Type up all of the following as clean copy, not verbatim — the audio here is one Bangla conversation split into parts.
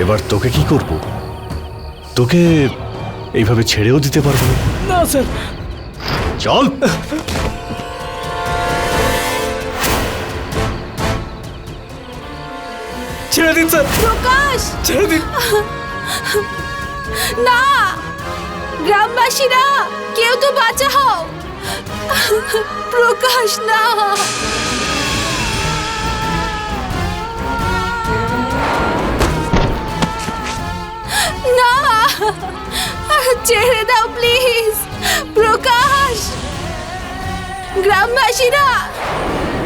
এবার তোকে কি করব? তোকে এইভাবে ছেড়েও দিতে পারবো না। না স্যার। চল। ছেড়ে দিন স্যার। প্রকাশ, ছেড়ে দিন। না, গ্রামবাসীরা কেউ তো বাঁচাও। প্রকাশ না। না, ছেড়ে দাও প্লিজ। প্রকাশ, গ্রামবাসীরা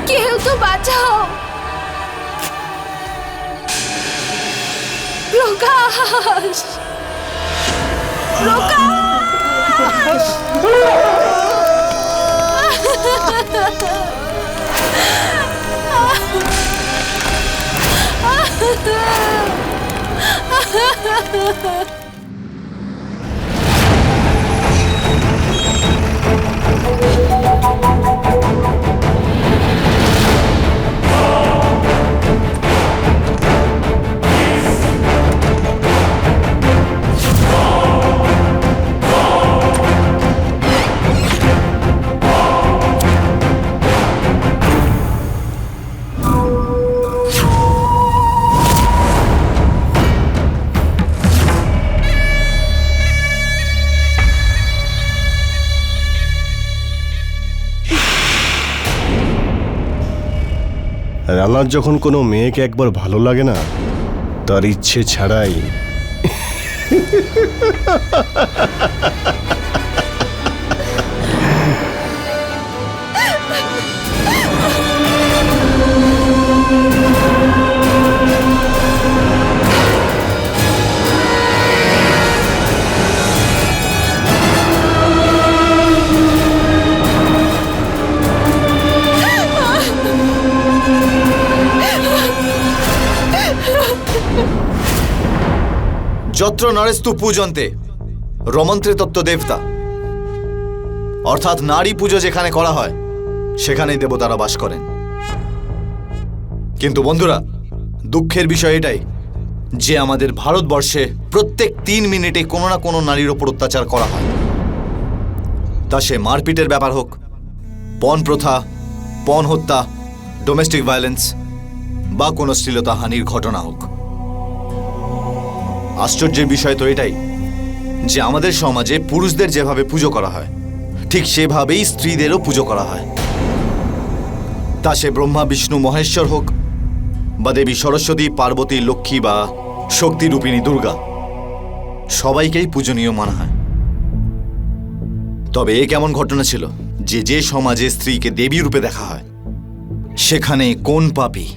কেউ তো বাঁচাও। প্রকাশ, প্রকাশ। রানার যখন কোনো মেয়েকে একবার ভালো লাগে না, তার ইচ্ছে ছাড়াই যত্র নরেস্তু পূজন্তে রমন্ত্রে তত্ত্ব দেবতা, অর্থাৎ নারী পুজো যেখানে করা হয় সেখানেই দেবতারা বাস করেন। কিন্তু বন্ধুরা, দুঃখের বিষয় এটাই যে আমাদের ভারতবর্ষে প্রত্যেক 3 মিনিটে কোনো না কোনো নারীর ওপর অত্যাচার করা হয়। তা সে মারপিটের ব্যাপার হোক, পণ প্রথা, পণ হত্যা, ডোমেস্টিক ভায়োলেন্স বা কোনো শ্লীলতাহানির ঘটনা হোক। আশ্চর্যের বিষয় তো এটাই যে আমাদের সমাজে পুরুষদের যেভাবে পুজো করা হয় ঠিক সেভাবেই স্ত্রীদেরও পুজো করা হয়। তা সে ব্রহ্মা, বিষ্ণু, মহেশ্বর হোক বা দেবী সরস্বতী, পার্বতী, লক্ষ্মী বা শক্তি রূপিণী দুর্গা, সবাইকেই পূজনীয় মানা হয়। তবে এ কেমন ঘটনা ছিল যে যে সমাজে স্ত্রীকে দেবী রূপে দেখা হয় সেখানে কোন পাপী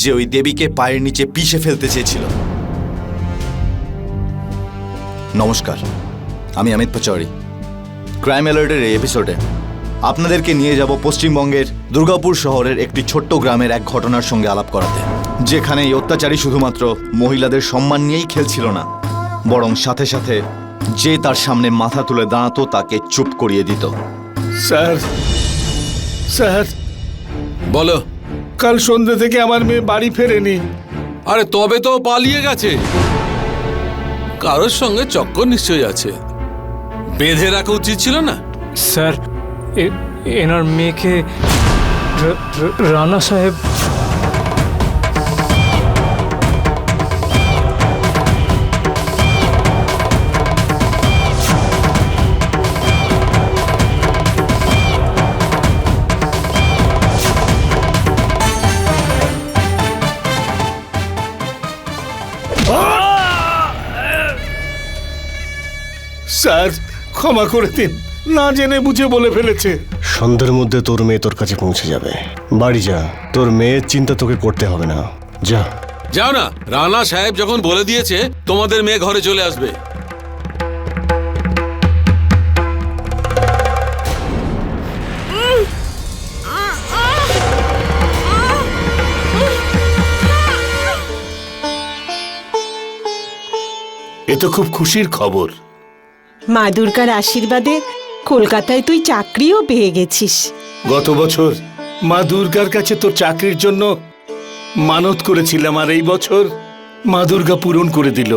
যে ওই দেবীকে পায়ের নিচে পিষে ফেলতে চেয়েছিল? নমস্কার, আমি অমিত পাচৌরি। ক্রাইম অ্যালার্টের এই এপিসোডে আপনাদেরকে নিয়ে যাব পশ্চিমবঙ্গের দুর্গাপুর শহরের একটি ছোট্ট গ্রামের এক ঘটনার সঙ্গে আলাপ করাতে, যেখানে এই অত্যাচারী শুধুমাত্র মহিলাদের সম্মান নিয়েই খেলছিল না, বরং সাথে সাথে যে তার সামনে মাথা তুলে দাঁড়াতো তাকে চুপ করিয়ে দিত। স্যার, স্যার বলো। কাল সন্ধ্যে থেকে আমার মেয়ে বাড়ি ফেরেনি। আরে তবে তো পালিয়ে গেছে। কারোর সঙ্গে চক্কর নিশ্চয়ই আছে, বেঁধে রাখা উচিত ছিল না? স্যার, এনার মেয়েকে রানা সাহেব স্যার ক্ষমা করে দিন, না জেনে বুঝে বলে ফেলেছে। সন্ধ্যের মধ্যে তোর মেয়ে তোর কাছে পৌঁছে যাবে। বাড়ি যা, তোর মেয়ের চিন্তা তোকে করতে হবে না। যা। যাও না, রানা সাহেব যখন বলে দিয়েছে তোমাদের মেয়ে ঘরে চলে আসবে। এ তো খুব খুশির খবর। মা দুর্গার আশীর্বাদে কলকাতায় তুই চাকরিও পেয়ে গেছিস। গত বছর মা দুর্গার কাছে তোর চাকরির জন্য মানত করেছিলাম, আর এই বছর মা দুর্গা পূরণ করে দিল।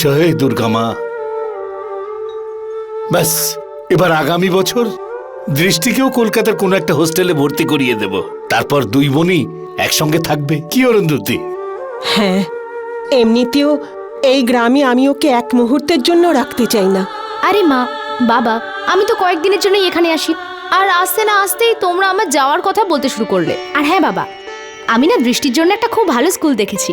জয় দুর্গা মা। ব্যাস, এবার আগামী বছর দৃষ্টিকেও কলকাতার কোনো একটা হোস্টেলে ভর্তি করিয়ে দেব। তারপর দুই বোনই একসঙ্গে থাকবে। কি অরুন্ধতী? হ্যাঁ, এমনিতেও এই গ্রামে আমি ওকে এক মুহূর্তের জন্য রাখতে চাই না। আরে মা, বাবা, আমি তো কয়েকদিনের জন্যই এখানে আসি, আর আসতে না আসতেই তোমরা আমার যাওয়ার কথা বলতে শুরু করলে। আর হ্যাঁ বাবা, আমি না দৃষ্টির জন্য একটা খুব ভালো স্কুল দেখেছি,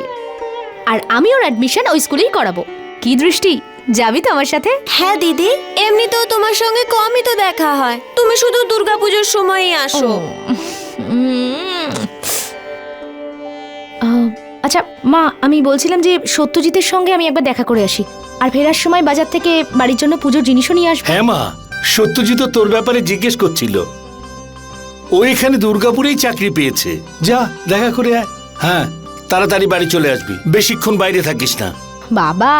আর আমি ওর অ্যাডমিশন ওই স্কুলেই করাবো। কি দৃষ্টি, যাবি তো আমার সাথে? হ্যাঁ দিদি, এমনিতেও তোমার সঙ্গে কমই তো দেখা হয়, তুমি শুধু দুর্গাপুজোর সময়ই আসো। আচ্ছা মা, আমি বলছিলাম যে সত্যজিতের সঙ্গে আমি একবার দেখা করে আসি, আর ফেরার সময় বাজার থেকে বাড়ির জন্য পুজোর জিনিসও নিয়ে আসবো। হ্যাঁ মা, সত্যজিৎ তোর ব্যাপারে জিজ্ঞেস করছিল। ও এখানে দুর্গাপুরেই চাকরি পেয়েছে। যা দেখা করে আয়। হ্যাঁ, তাড়াতাড়ি বাড়ি চলে আসবি, বেশিক্ষণ বাইরে থাকিস না। বাবা,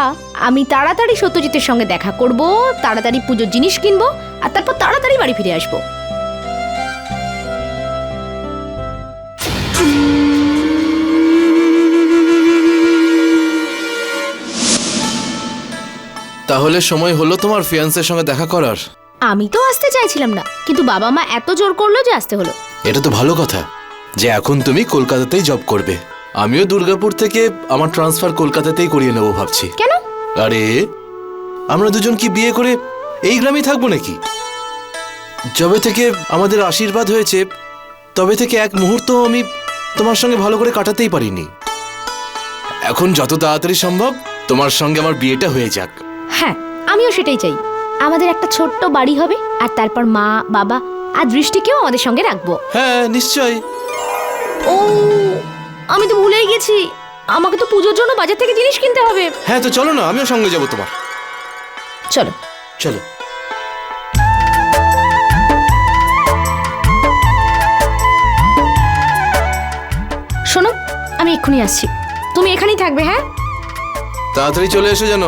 আমি তাড়াতাড়ি সত্যজিতের সঙ্গে দেখা করব, তাড়াতাড়ি পুজোর জিনিস কিনবো, আর তারপর তাড়াতাড়ি বাড়ি ফিরে আসবো। তাহলে সময় হলো তোমার ফিয়ান্সের সঙ্গে দেখা করার? আমি তো আসতে চাইছিলাম না, কিন্তু বাবা মা এত জোর করলো যে আসতে হলো। এটা তো ভালো কথা যে এখন তুমি কলকাতাতেই জব করবে। আমিও দুর্গাপুর থেকে আমার ট্রান্সফার কলকাতাতেই করিয়ে নেবো ভাবছি। কেন? আরে আমরা দুজন কি বিয়ে করে এই গ্রামেই থাকবো নাকি? যবে থেকে আমাদের আশীর্বাদ হয়েছে তবে থেকে এক মুহূর্ত আমি তোমার সঙ্গে ভালো করে কাটাতেই পারিনি। এখন যত তাড়াতাড়ি সম্ভব তোমার সঙ্গে আমার বিয়েটা হয়ে যাক। হ্যাঁ, আমিও সেটাই চাই। আমাদের একটা ছোট্ট বাড়ি হবে, আর তারপর মা, বাবা আর দৃষ্টিকেও আমাদের সঙ্গে রাখবো। হ্যাঁ নিশ্চয়ই। ও, আমি তো ভুলেই গেছি, আমাকে তো পুজোর জন্য বাজার থেকে জিনিস কিনতে হবে। হ্যাঁ তো চলো না, আমিও সঙ্গে যাবো তোমার। চলো চলো। শোনো, আমি এক্ষুনি আসছি, তুমি এখানেই থাকবে। হ্যাঁ, তাড়াতাড়ি চলে এসো যেন।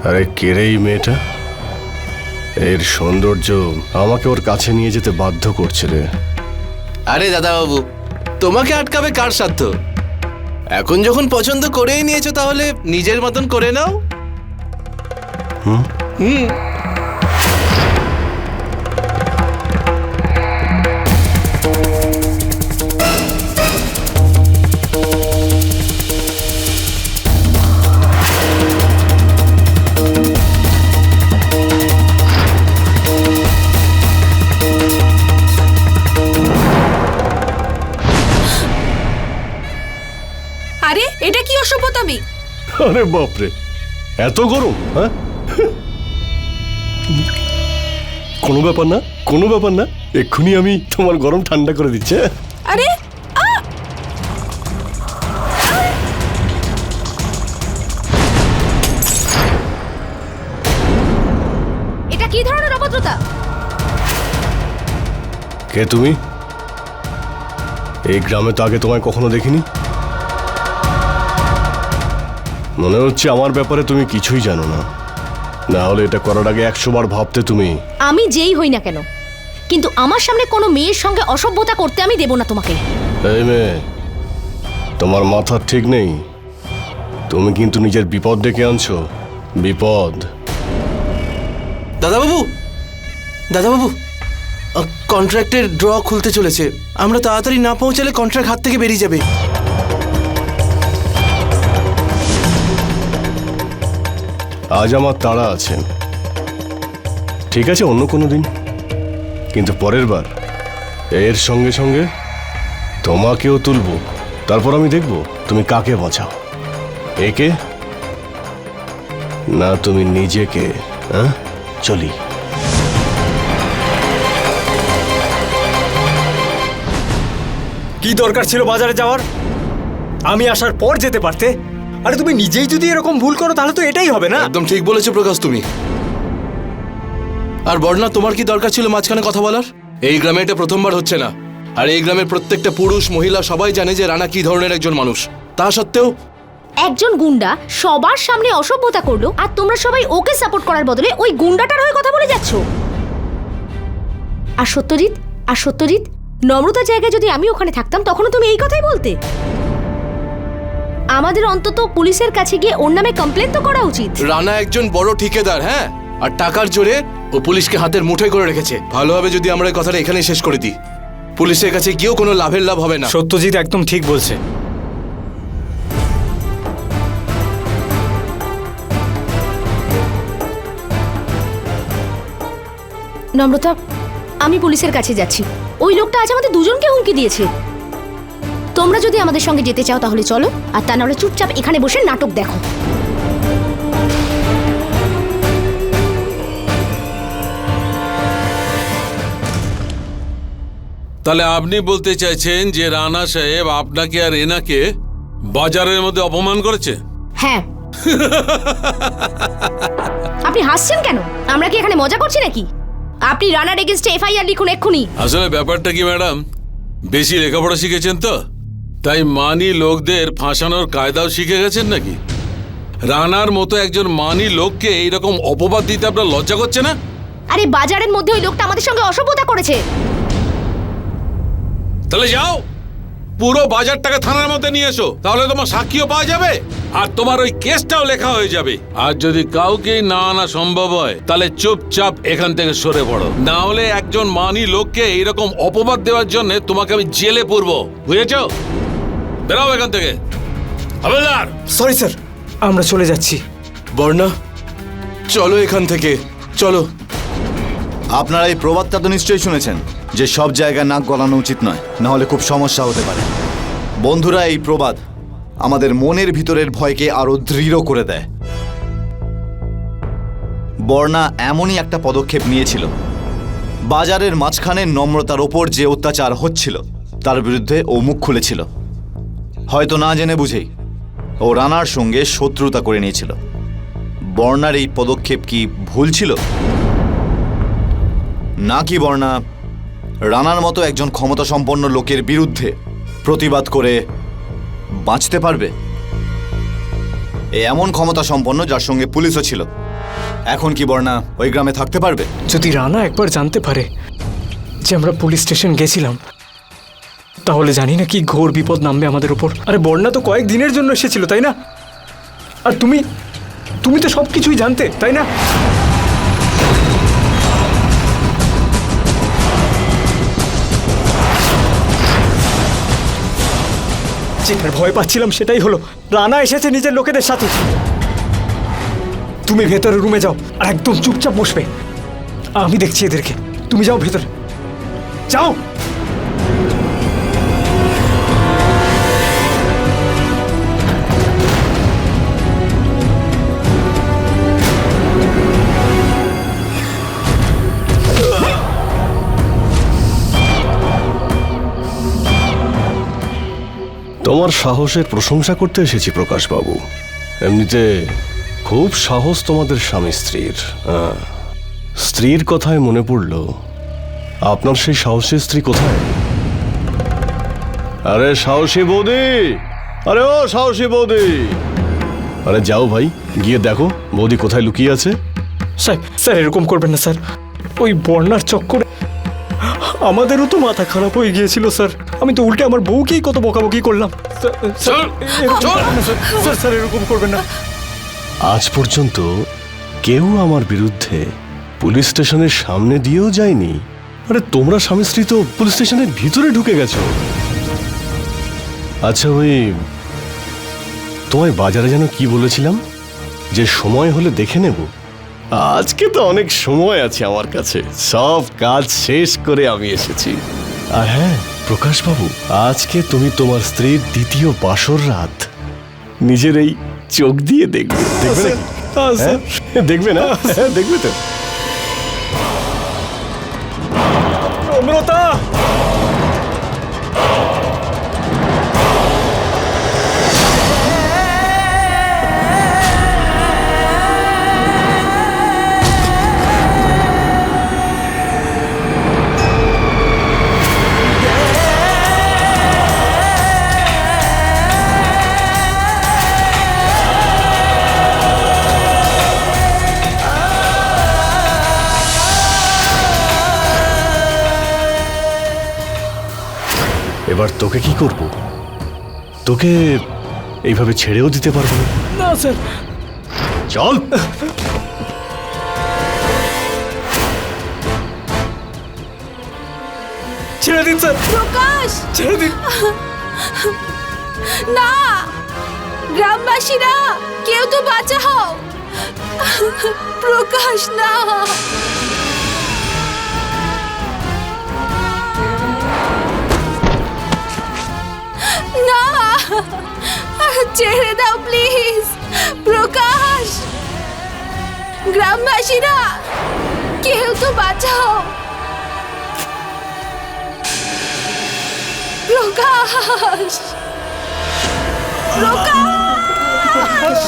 আরে কে রে এই মেয়েটা? এর সৌন্দর্য আমাকে ওর কাছে নিয়ে যেতে বাধ্য করছে রে। আরে দাদা বাবু, তোমাকে আটকাবে কার সাধ্য? এখন যখন পছন্দ করেই নিয়েছো তাহলে নিজের মতন করে নাও। হুম। আরে এটা কি অসভ্যতামি? আরে বাপরে, এত গরম? হ্যাঁ, কোনো ব্যাপার না, কোনো ব্যাপার না, এক্ষুনি আমি তোমার গরম ঠান্ডা করে দিচ্ছি। আরে এটা কি ধরনের অভদ্রতা? কে তুমি? এই গ্রামে তো আগে তোমায় কখনো দেখিনি। মনে হচ্ছে আমার ব্যাপারে তুমি কিছুই জানো না, না হলে এটা করার আগে 100 বার ভাবতে তুমি। আমি যেই হই না কেন, কিন্তু আমার সামনে কোনো মেয়ের সঙ্গে অসভ্যতা করতে আমি দেব না তোমাকে। এই মেয়ে, তোমার মাথা ঠিক নেই, তুমি কিন্তু নিজের বিপদ ডেকে আনছো। বিপদ। দাদাবাবু, দাদাবাবু, কন্ট্রাক্টের ড্র খুলতে চলেছে। আমরা তাড়াতাড়ি না পৌঁছালে কন্ট্রাক্ট হাত থেকে বেরিয়ে যাবে। আজ আমার তাড়া আছে, ঠিক আছে অন্য কোনো দিন, কিন্তু পরের বার এর সঙ্গে সঙ্গে তোমাকেও তুলবো। তারপর আমি দেখব তুমি কাকে বাঁচাও, একে না তুমি নিজেকে। হ্যাঁ, চলি। কি দরকার ছিল বাজারে যাওয়ার? আমি আসার পর যেতে পারতে। আরে তুমি নিজেই যদি এরকম ভুল করো তাহলে তো এটাই হবে না? একদম ঠিক বলেছো প্রকাশ তুমি। আর বর্ণা, তোমার কি দরকার ছিল মাঝখানে কথা বলার? এই গ্রামে এটা প্রথমবার হচ্ছে না। আর এই গ্রামের প্রত্যেকটা পুরুষ মহিলা সবাই জানে যে রানা কি ধরনের একজন মানুষ। তা সত্ত্বেও একজন গুন্ডা সবার সামনে অসভ্যতা করলো আর তোমরা সবাই ওকে সাপোর্ট করার বদলে ওই গুন্ডাটার হয়ে কথা বলে যাচ্ছ। আর সত্যজিৎ নম্রতার জায়গায় যদি আমি ওখানে থাকতাম তখনও তুমি এই কথাই বলতে। আমাদের অন্তত পুলিশের কাছে গিয়ে ওর নামে কমপ্লেন তো করা উচিত। রানা একজন বড় ঠিকাদার, হ্যাঁ, আর টাকার জোরে ও পুলিশকে হাতের মুঠোয় করে রেখেছে। ভালো হবে যদি আমরা এই কথাটা এখানেই শেষ করে দিই। পুলিশের কাছে গিয়েও কোনো লাভের লাভ হবে না। সত্যজিৎ একদম ঠিক বলছে। নম্রতা, আমি পুলিশের কাছে যাচ্ছি। ওই লোকটা আজ আমাদের দুজনকে হুমকি দিয়েছে। তোমরা যদি আমাদের সঙ্গে যেতে চাও তাহলে চলো, আর তা নাহলে চুপচাপ এখানে বসে নাটক দেখো। তাহলে আপনি বলতে চাইছেন যে রানা সাহেব আপনাকে আর এনাকে বাজারের মধ্যে অপমান করেছে? হ্যাঁ। আপনি হাসছেন কেন? আমরা কি এখানে মজা করছি নাকি? আপনি রানার এগেইনস্টে এফআইআর লিখুন এক্ষুনি। আসলে ব্যাপারটা কি ম্যাডাম, বেশি লেখাপড়া শিখেছেন তো, তাই মানি লোকদের ফাঁসানোর কায়দাও শিখে গেছেন নাকি? রানার মতো একজন মানি লোককে এইরকম অপবাদ দিতে আপনার লজ্জা করছে না? আরে বাজারের মধ্যে ওই লোকটা আমাদের সঙ্গে অসভ্যতা করেছে। তাহলে যাও, পুরো বাজারটাকে থানার মধ্যে নিয়ে এসো, তাহলে তোমার সাক্ষীও পাওয়া যাবে আর তোমার ওই কেসটাও লেখা হয়ে যাবে। আর যদি কাউকেই না আনা সম্ভব হয় তাহলে চুপচাপ এখান থেকে সরে পড়ো, না হলে একজন মানি লোককে এইরকম অপবাদ দেওয়ার জন্য তোমাকে আমি জেলে পুরবো, বুঝেছো? বেরাও এখান থেকে। হাবিলদার! সরি স্যার, আমরা চলে যাচ্ছি। বর্ণা, চলো এখান থেকে, চলো। আপনারা এই প্রবাদটা তো নিশ্চয়ই শুনেছেন যে সব জায়গায় নাক গলানো উচিত নয়, না হলে খুব সমস্যা হতে পারে। বন্ধুরা, এই প্রবাদ আমাদের মনের ভিতরের ভয়কে আরো দৃঢ় করে দেয়। বর্ণা এমনই একটা পদক্ষেপ নিয়েছিল, বাজারের মাঝখানে নম্রতার ওপর যে অত্যাচার হচ্ছিল তার বিরুদ্ধে ও মুখ খুলেছিল। হয়তো না জেনে বুঝেই ও রানার সঙ্গে শত্রুতা করে নিয়েছিল। বর্ণার এই পদক্ষেপ কি ভুল ছিল, নাকি বর্ণা রানার মতো একজন ক্ষমতাসম্পন্ন লোকের বিরুদ্ধে প্রতিবাদ করে বাঁচতে পারবে? এমন ক্ষমতাসম্পন্ন যার সঙ্গে পুলিশও ছিল, এখন কি বর্ণা ওই গ্রামে থাকতে পারবে? যদি রানা একবার জানতে পারে যে আমরা পুলিশ স্টেশন গেছিলাম, তাহলে জানি না কি ঘোর বিপদ নামবে আমাদের উপর। আরে বর্ণা তো কয়েক দিনের জন্য এসেছিল, তাই না? আর তুমি তো সব কিছুই জানতে, তাই না? যেটার ভয় পাচ্ছিলাম সেটাই হলো, রানা এসেছে নিজের লোকেদের সাথে। তুমি ভেতরে রুমে যাও আর একদম চুপচাপ বসবে, আমি দেখছি এদেরকে। তুমি যাও ভেতরে, যাও। তোমার সাহসের প্রশংসা করতে এসেছি প্রকাশবাবু। এমনিতে খুব সাহস তোমাদের স্বামী স্ত্রীর। স্ত্রীর কথায় মনে পড়ল, আপনার সেই সাহসী স্ত্রী কোথায়? আরে সাহসী বৌদি, আরে ও সাহসী বৌদি, আরে যাও ভাই, গিয়ে দেখো বৌদি কোথায় লুকিয়ে আছে। স্যার এরকম করবেন না স্যার, ওই বর্ণার চক্করে আমাদেরও তো মাথা খারাপ হয়ে গিয়েছিল স্যার। আমি তো উল্টে আমার বউকেই কত বকাবকি করলাম। স্যার এরকম করবেন না। আজ পর্যন্ত কেউ আমার বিরুদ্ধে পুলিশ স্টেশনের সামনে দিয়েও যায়নি। আরে তোমরা স্বামী স্ত্রী তো পুলিশ স্টেশনের ভিতরে ঢুকে গেছো। আচ্ছা, ওই তোমায় বাজারে যেন কি বলেছিলাম যে সময় হলে দেখে নেব? আজকে তো অনেক সময় আছে আমার কাছে, সব কাজ শেষ করে আমি এসেছি। আর হ্যাঁ প্রকাশবাবু, আজকে তুমি তোমার স্ত্রীর দ্বিতীয় বাসর রাত নিজের এই চোখ দিয়ে দেখবে। দেখবে না? দেখবে না? দেখবে তো। নম্রতা, এবার তোকে কি করব? তোকে এইভাবে ছেড়েও দিতে পারবো না। না স্যার, চল। ছেড়ে দিন স্যার, প্রকাশ ছেড়ে দিন। না, গ্রামবাসীরা কেউ তো বাঁচাও। প্রকাশ না, না, ছেড়ে দাও প্লিজ। প্রকাশ, গ্রামবাসীরা কেউ তো বাঁচাও। প্রকাশ, প্রকাশ,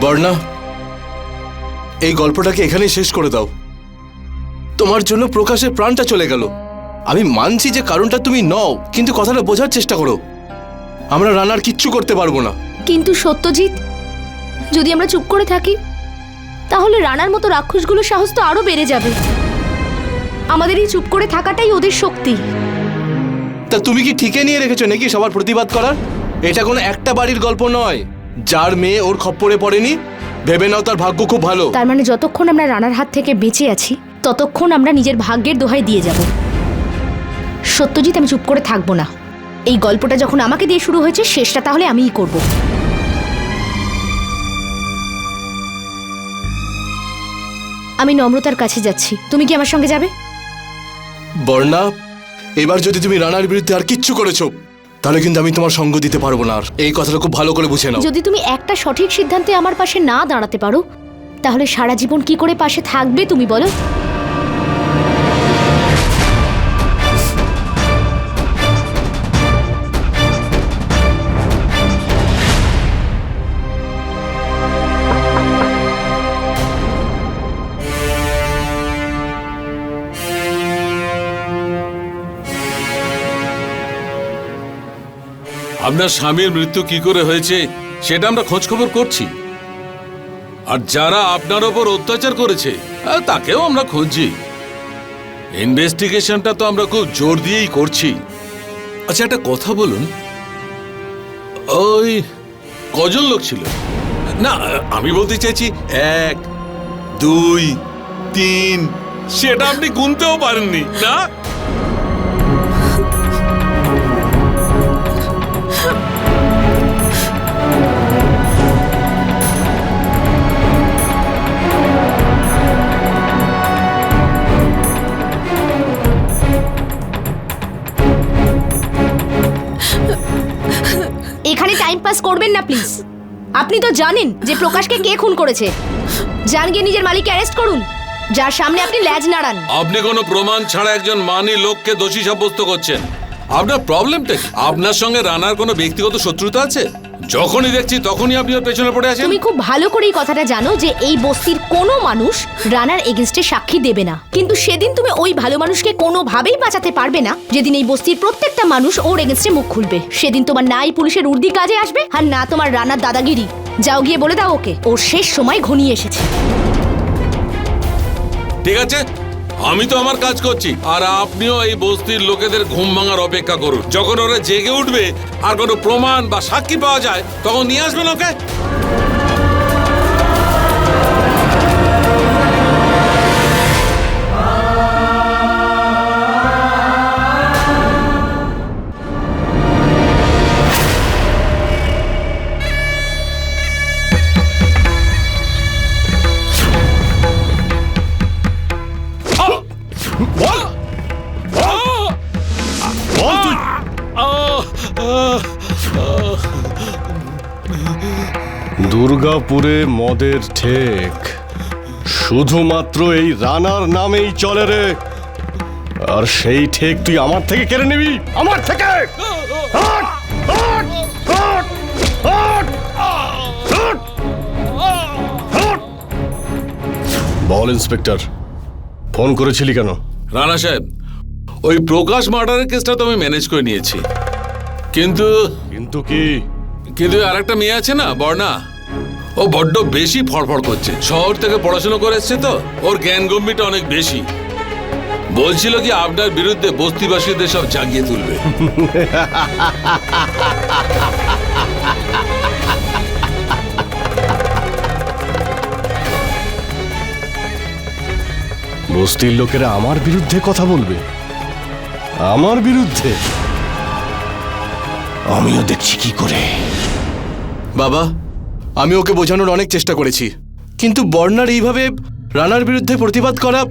বর্ণা, এই গল্পটাকে এখানেই শেষ করে দাও। তোমার জন্য প্রকাশের প্রাণটা চলে গেল। আমি মানছি যে কারণটা তুমি নও, কিন্তু কথাটা বোঝার চেষ্টা করো। আমরা রানার কিচ্ছু করতে পারবো না। কিন্তু সত্যজিৎ, যদি আমরা চুপ করে থাকি তাহলে রানার মতো রাক্ষসগুলোর সাহস তো আরো বেড়ে যাবে। আমাদের এই চুপ করে থাকাটাই ওদের শক্তি। তা তুমি কি ঠিকই নিয়ে রেখেছো নাকি সবার প্রতিবাদ করার? এটা কোনো একটা বাড়ির গল্প নয়। যার মেয়ে ওর খপ্পরে পড়েনি, ভেবে নাও তার ভাগ্য খুব ভালো। তার মানে যতক্ষণ আমরা রানার হাত থেকে বেঁচে আছি ততক্ষণ আমরা নিজের ভাগ্যের দোহাই দিয়ে যাব। সত্যজিৎ, আমি চুপ করে থাকবো না। এই গল্পটা যখন আমাকে দিয়ে শুরু হয়েছে, শেষটা তাহলে আমিই করব। আমি নম্রতার কাছে যাচ্ছি, তুমি কি আমার সঙ্গে যাবে? বর্ণা, এবার যদি তুমি রানার বিরুদ্ধে আর কিচ্ছু করেছো তাহলে কিন্তু আমি তোমার সঙ্গ দিতে পারবো না। আর এই কথাটা খুব ভালো করে বুঝে নাও। যদি তুমি একটা সঠিক সিদ্ধান্তে আমার পাশে না দাঁড়াতে পারো তাহলে সারা জীবন কি করে পাশে থাকবে তুমি বলো? আপনার স্বামীর মৃত্যু কি করে হয়েছে সেটা আমরা খোঁজ খবর করছি। আর যারা আপনার ওপর অত্যাচার করেছে তাকেও আমরা খুঁজছি। ইনভেস্টিগেশনটা তো আমরা খুব জোর দিয়েই করছি। আচ্ছা, একটা কথা বলুন, ওই কজন লোক ছিল? না, আমি বলতে চাইছি 1, 2, 3, সেটা আপনি গুনতেও পারেননি না? এখানে টাইম পাস করবেন না প্লিজ। আপনি তো জানেন যে প্রকাশকে কে খুন করেছে। যান গিয়ে নিজের মালিককে অ্যারেস্ট করুন, যার সামনে আপনি ল্যাজ নাড়ান। আপনি কোনো প্রমাণ ছাড়া একজন মানি লোককে দোষী সাব্যস্ত করছেন। আপনার প্রবলেমটা কি? আপনার সঙ্গে রানার কোনো ব্যক্তিগত শত্রুতা আছে? যখনই দেখছি তখনই আপনি ওর পেছনে পড়ে আছেন। তুমি খুব ভালো করেই কথাটা জানো যে এই বস্তির কোনো মানুষ রানার এগেইনস্টে সাক্ষী দেবে না। কিন্তু সেদিন তুমি ওই ভালো মানুষকে কোনোভাবেই বাঁচাতে পারবে না যেদিন এই বস্তির প্রত্যেকটা মানুষ ওর এগেইনস্টে মুখ খুলবে। সেদিন তোমার না এই পুলিশের উর্দি কাজে আসবে, আর না তোমার রানার দাদাগিরি। যাও গিয়ে বলে দাও ওকে ওর শেষ সময় ঘনিয়ে এসেছে। ঠিক আছে, আমি তো আমার কাজ করছি, আর আপনিও এই বস্তির লোকেদের ঘুম ভাঙার অপেক্ষা করুন। যখন ওরা জেগে উঠবে আর কোনো প্রমাণ বা সাক্ষী পাওয়া যায় তখন নিয়ে আসবেন ওকে। দুর্গাপুরে মদের ঠেক শুধুমাত্র এই রানার নামেই চলে রে। আর সেই ঠেক তুই আমার থেকে কেড়ে নিবি? আমার থেকে? হাট! হাট! হাট! হাট! হাট! হাট! বল ইন্সপেক্টর, ফোন করেছিলি কেন? রানা সাহেব, ওই প্রকাশ মার্ডারের কেসটা তো আমি ম্যানেজ করে নিয়েছি, কিন্তু কিন্তু কি? কিন্তু আর একটা মেয়ে আছে না, বর্ণা, ও বড্ড বেশি ফড়ফড় করছে। শহর থেকে পড়াশোনা করে এসছে তো, ওর জ্ঞান গম্ভীরটা অনেক বেশি। বলছিল কি আপনার বিরুদ্ধে বস্তিবাসীদের সব জাগিয়ে তুলবে। বস্তির লোকেরা আমার বিরুদ্ধে কথা বলবে? আমার বিরুদ্ধে? আমিও দেখছি কি করে। বাবা, আমি ওকে বোঝানোর অনেক চেষ্টা করেছি, কিন্তু বর্ণার এইভাবে রানার বিরুদ্ধে প্রতিবাদ করা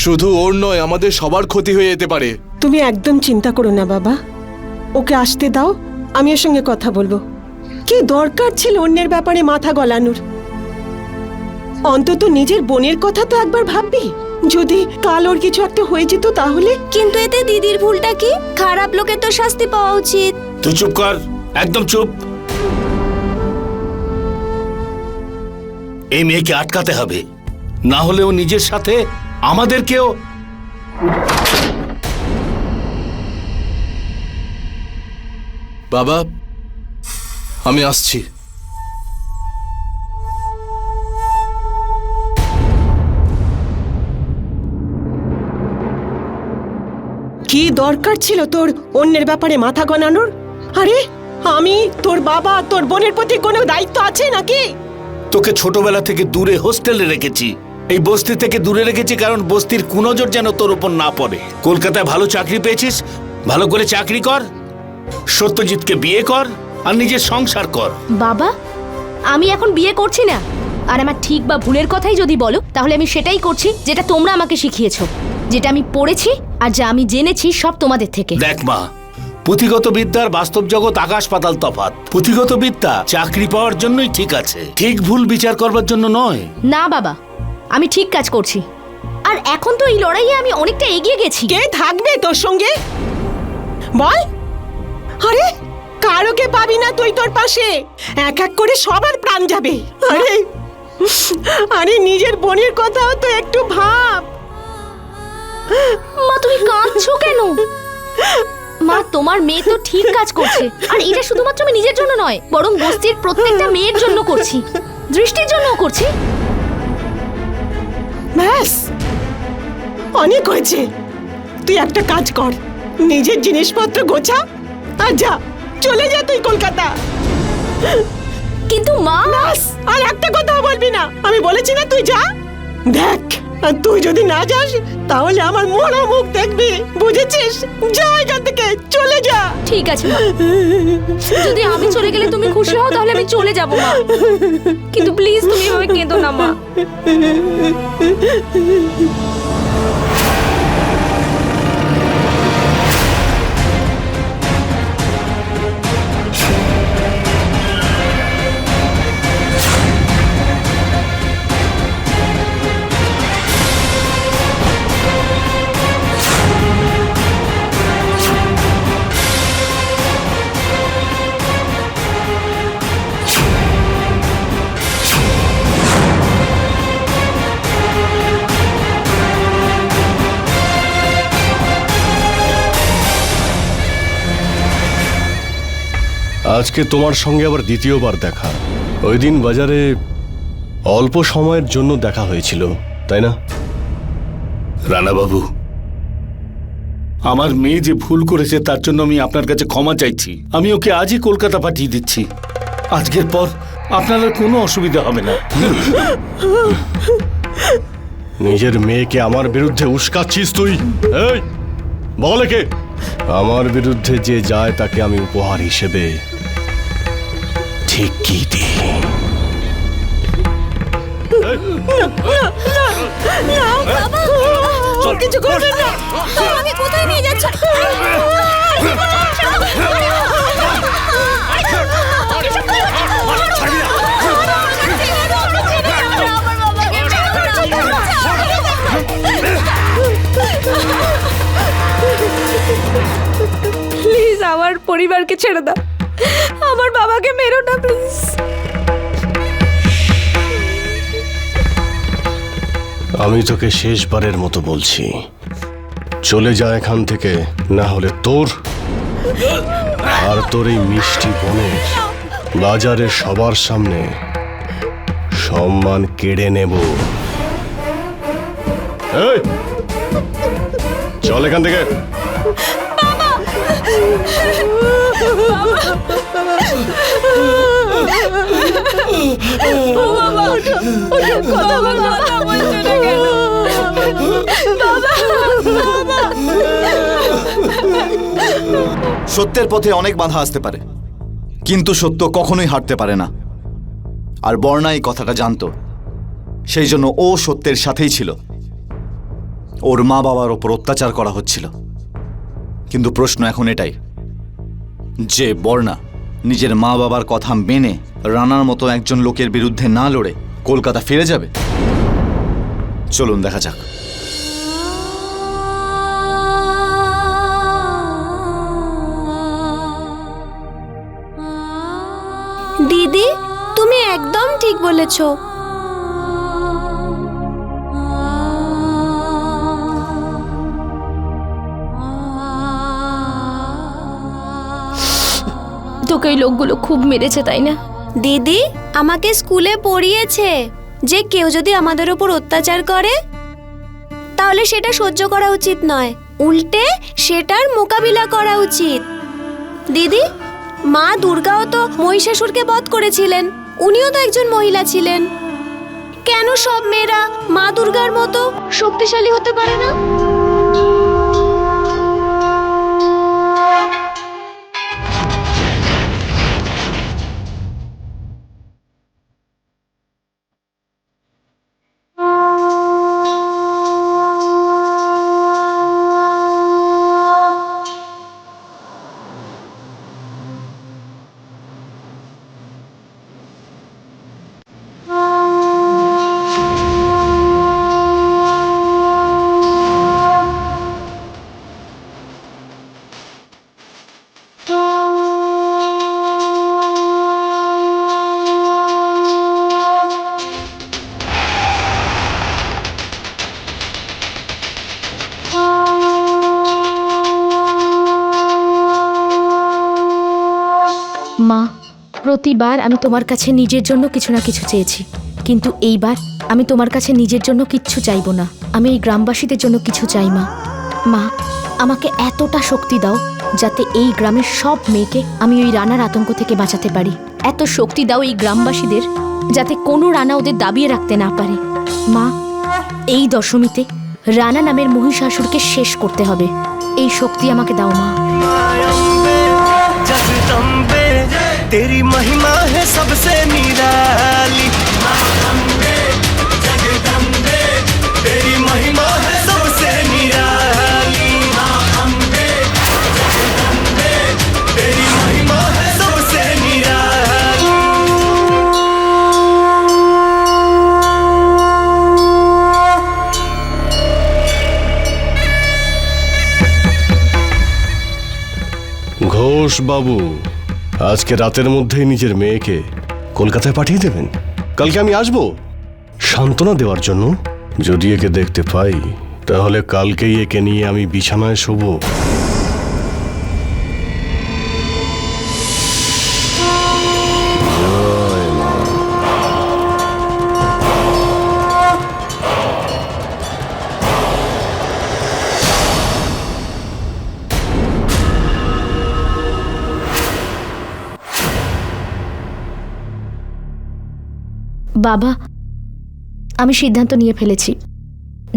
শুধু ওর নয়, আমাদের সবার ক্ষতি হয়ে যেতে পারে। তুমি একদম চিন্তা করো না বাবা, ওকে আসতে দাও, আমি ওর সঙ্গে কথা বলবো। কি দরকার ছিল অন্যের ব্যাপারে মাথা গলানোর? অন্তত নিজের বোনের কথা তো একবার ভাববি। যদি কাল ওর কিছু একটা হয়ে যেত তাহলে? কিন্তু এতে দিদির ভুলটা কি? খারাপ লোকের তো শাস্তি পাওয়া উচিত। তুই চুপ কর, একদম চুপ। এই মেয়েকে আটকাতে হবে, না হলে ও নিজের সাথে আমাদেরকেও। বাবা, আমি আসছি। কি দরকার ছিল তোর অন্যের ব্যাপারে মাথা গলানোর? আরে আমি তোর বাবা, তোর বোনের প্রতি কোনো দায়িত্ব আছে নাকি? তোকে ছোটবেলা থেকে দূরে হোস্টেলে রেখেছি, এই বস্তি থেকে দূরে রেখেছি, কারণ বস্তির কুনজর যেন তোর উপর না পড়ে। কলকাতায় ভালো চাকরি পেয়েছিস, ভালো করে চাকরি কর, সত্যজিৎকে বিয়ে কর আর নিজের সংসার কর। বাবা, আমি এখন বিয়ে করছি না, আর আমার ঠিক বা ভুলের কথাই যদি বলো তাহলে আমি সেটাই করছি যেটা তোমরা আমাকে শিখিয়েছো, যেটা আমি পড়েছি আর যা আমি জেনেছি সব তোমাদের থেকে। দেখ মা, পুঁথিগত বিদ্যার বাস্তব জগৎ আকাশ পাতাল তফাৎ। পুঁথিগত বিদ্যা চাকরি পাওয়ার জন্যই ঠিক আছে, ঠিক ভুল বিচার করবার জন্য নয়। না বাবা, আমি ঠিক কাজ করছি, আর এখন তো এই লড়াইয়ে আমি অনেকটা এগিয়ে গেছি। কে থাকবে তোর সঙ্গে বল? আরে কারোকে পাবি না তুই তোর পাশে, এক এক করে সবার প্রাণ যাবে। আরে আরে নিজের বোনের কথাও তো একটু ভাব। মা, তুমি কাঁদছো কেন? মা, তোমার মেয়ে তো ঠিক কাজ করছে, আর এটা শুধুমাত্র আমি নিজের জন্য নয়, বরং বস্তির প্রত্যেকটা মেয়ের জন্য করছি, দৃষ্টির জন্য করছি। ব্যাস, অনেক হয়েছে। তুই একটা কাজ কর, নিজের জিনিসপত্র গোছা আর যা, চলে যা তুই কলকাতা। কিন্তু মা, ব্যাস, আর একটা কথা বলবি না, আমি বলেছি না তুই যা। দেখ, আর তুই যদি না যাস তাহলে আমার মরা মুখ দেখবি, বুঝেছিস? যা এখান থেকে, চলে যা। ঠিক আছে মা, যদি আমি চলে গেলে তুমি খুশি হও তাহলে আমি চলে যাব মা, কিন্তু প্লিজ তুমি এভাবে কেঁদো না মা। আজকে তোমার সঙ্গে আবার দ্বিতীয়বার দেখা। ওই দিন বাজারে অল্প সময়ের জন্য দেখা হয়েছিল, তাই না? রানাবাবু, আমার মেয়ে যে ভুল করেছে তার জন্য আমি আপনার কাছে ক্ষমা চাইছি। আমি ওকে আজই কলকাতা পাঠিয়ে দিচ্ছি। আজকের পর আপনার আর কোনো অসুবিধা হবে না। নিজের মেয়েকে আমার বিরুদ্ধে উস্কাচ্ছিস তুই? এই বল কে? আমার বিরুদ্ধে যে যায় তাকে আমি উপহার হিসেবে ঠিক কি দিই। কিছু করবেন না। আমি কোথায় নিয়ে যাচ্ছ? প্লিজ আমার পরিবারকে ছেড়ে দাও, আমার বাবাকে মেরো না প্লিজ। আমি তোকে শেষবারের মতো বলছি, চলে যা এখান থেকে, না হলে তোর আর তোর এই মিষ্টি বোনের বাজারের সবার সামনে সম্মান কেড়ে নেব। এই, চল এখান থেকে। সত্যের পথে অনেক বাধা আসতে পারে, কিন্তু সত্য কখনোই হারতে পারে না। আর বর্ণা এই কথাটা জানতো, সেই জন্য ও সত্যের সাথেই ছিল। ওর মা বাবার ওপর অত্যাচার করা হচ্ছিল, কিন্তু প্রশ্ন এখন এটাই যে বর্ণা নিজের মা বাবার কথা মেনে রানার মতো একজন লোকের বিরুদ্ধে না লড়ে কলকাতা ফিরে যাবে। চলুন দেখা যাক। দিদি, তুমি একদম ঠিক বলেছো। তোকে এই লোকগুলো খুব মেরেছে, তাই না? দিদি আমাকে স্কুলে পড়িয়েছে যে কেউ যদি আমাদের উপর অত্যাচার করে তাহলে সেটা সহ্য করা উচিত নয়, উল্টে সেটার মোকাবিলা করা উচিত। দিদি, মা দুর্গাও তো মহিষাসুরকে বধ করেছিলেন, উনিও তো একজন মহিলা ছিলেন। কেন সব মেয়েরা মা দুর্গার মতো শক্তিশালী হতে পারে না? মা, প্রতিবার আমি তোমার কাছে নিজের জন্য কিছু না কিছু চেয়েছি, কিন্তু এইবার আমি তোমার কাছে নিজের জন্য কিচ্ছু চাইবো না। আমি এই গ্রামবাসীদের জন্য কিছু চাই মা। মা, আমাকে এতটা শক্তি দাও যাতে এই গ্রামের সব মেয়েকে আমি ওই রানার আতঙ্ক থেকে বাঁচাতে পারি। এত শক্তি দাও এই গ্রামবাসীদের যাতে কোনো রানা ওদের দাবিয়ে রাখতে না পারে। মা, এই দশমীতে রানা নামের মহিষাসুরকে শেষ করতে হবে। এই শক্তি আমাকে দাও মা। जगदम्बे तेरी महिमा है सबसे निराली, जगदम्बे तेरी महिमा है सबसे निराली, जगदम्बे तेरी महिमा है सबसे निराली। ঘোষ বাবু, আজকে রাতের মধ্যেই নিজের মেয়েকে কলকাতায় পাঠিয়ে দেবেন। কালকে আমি আসবো সান্ত্বনা দেওয়ার জন্য। যদি একে দেখতে পাই তাহলে কালকেই একে নিয়ে আমি বিছানায় শোবো। জয় মা। বাবা, আমি সিদ্ধান্ত নিয়ে ফেলেছি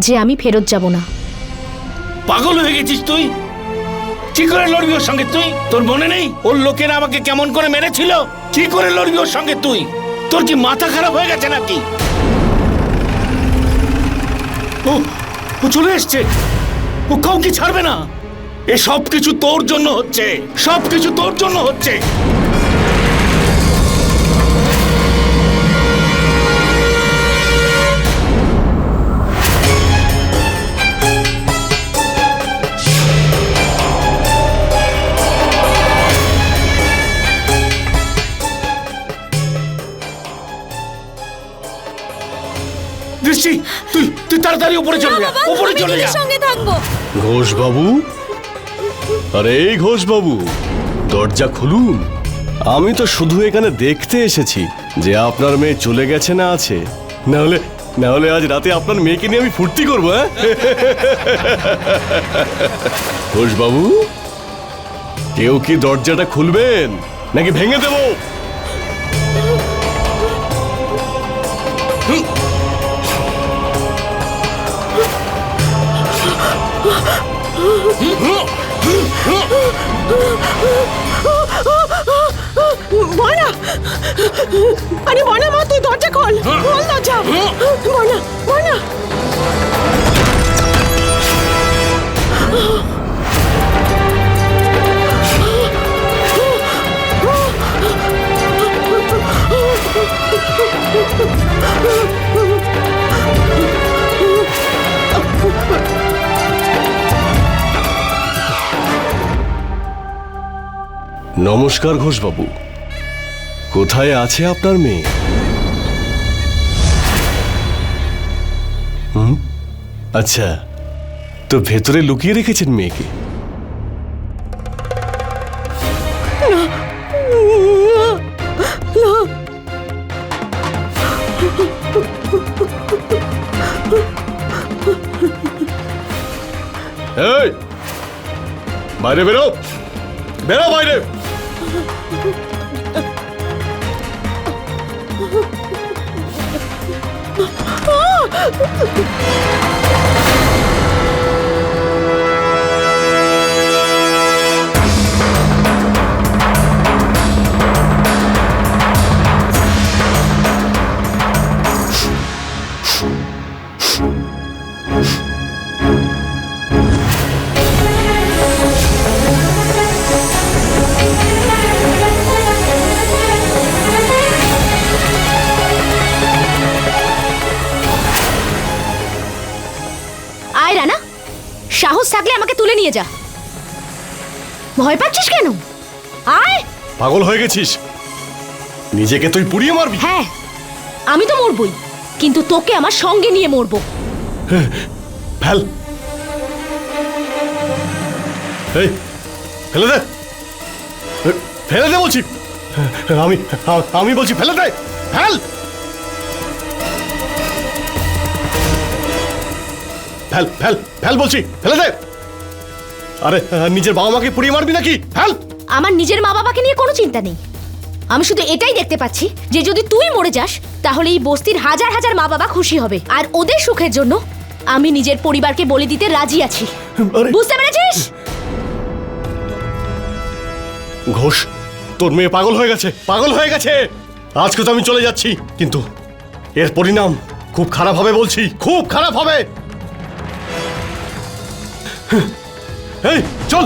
যে আমি ফেরত যাব না। পাগল হয়ে গেছিস তুই? কি করে লড়বি ওর সঙ্গে তুই? তোর মনে নেই ওর লোকেরা আমাকে কেমন করে মেরেছিল? কি করে লড়বি ওর সঙ্গে তুই? তোর কি মাথা খারাপ হয়ে গেছে নাকি? ও চলে এসছে, ও কাউকে ছাড়বে না। এ সব কিছু তোর জন্য হচ্ছে, সব কিছু তোর জন্য হচ্ছে। দৃষ্টি তুই তাড়াতাড়ি উপরে চলে যা, উপরে চলে যা। সঙ্গে থাকবো। ঘোষ বাবু, আরে এই ঘোষ বাবু, দরজা খুলুন। আমি তো শুধু এখানে দেখতে এসেছি যে আপনার মেয়ে চলে গেছে না আছে, না হলে আজ রাতে আপনার মেয়েকে নিয়ে আমি ফুর্তি করবো। হ্যাঁ ঘোষ বাবু, কেউ কি দরজাটা খুলবেন নাকি ভেঙে দেবো? বনা, আরে বনা মা, তুই দরজা খোল, খোল দরজা। বনা, বনা। নমস্কার ঘোষ বাবু, কোথায় আছে আপনার মেয়ে? আচ্ছা, তো ভেতরে লুকিয়ে রেখেছেন মেয়েকে? এই, বাইরে বেরো, বেরো বাইরে। আয় রানা, সাহস থাকলে আমাকে তুলে নিয়ে যা। ভয় পাচ্ছিস কেন? আয়। পাগল হয়ে গেছিস? নিজেকে তুই পুড়িয়ে মারবি? হ্যাঁ, আমি তো মরবই, কিন্তু তোকে আমার সঙ্গে নিয়ে মরবো। ফেল, এই ফেলে দে, ফেলে দে বলছি। আমি বলছি ফেলে দে, ফেল। ফেল ফেল ফেল বলছি, ফেলে দে। আরে নিজের বাবা মাকে পুড়িয়ে মারবি নাকি? ফেল। আমার নিজের মা বাবাকে নিয়ে কোনো চিন্তা নেই। আমি শুধু এটাই দেখতে পাচ্ছি যে যদি তুই মরে যাস তাহলে এই বস্তির হাজার হাজার মা বাবা খুশি হবে, আর ওদের সুখের জন্য আমি নিজের পরিবারকে বলি দিতে রাজি আছি। বুঝতে পেরেছিস? ঘোষ, তোর মেয়ে পাগল হয়ে গেছে, পাগল হয়ে গেছে। আজকে তো আমি চলে যাচ্ছি, কিন্তু এর পরিণাম খুব খারাপ হবে বলছি, খুব খারাপ হবে। এই চল।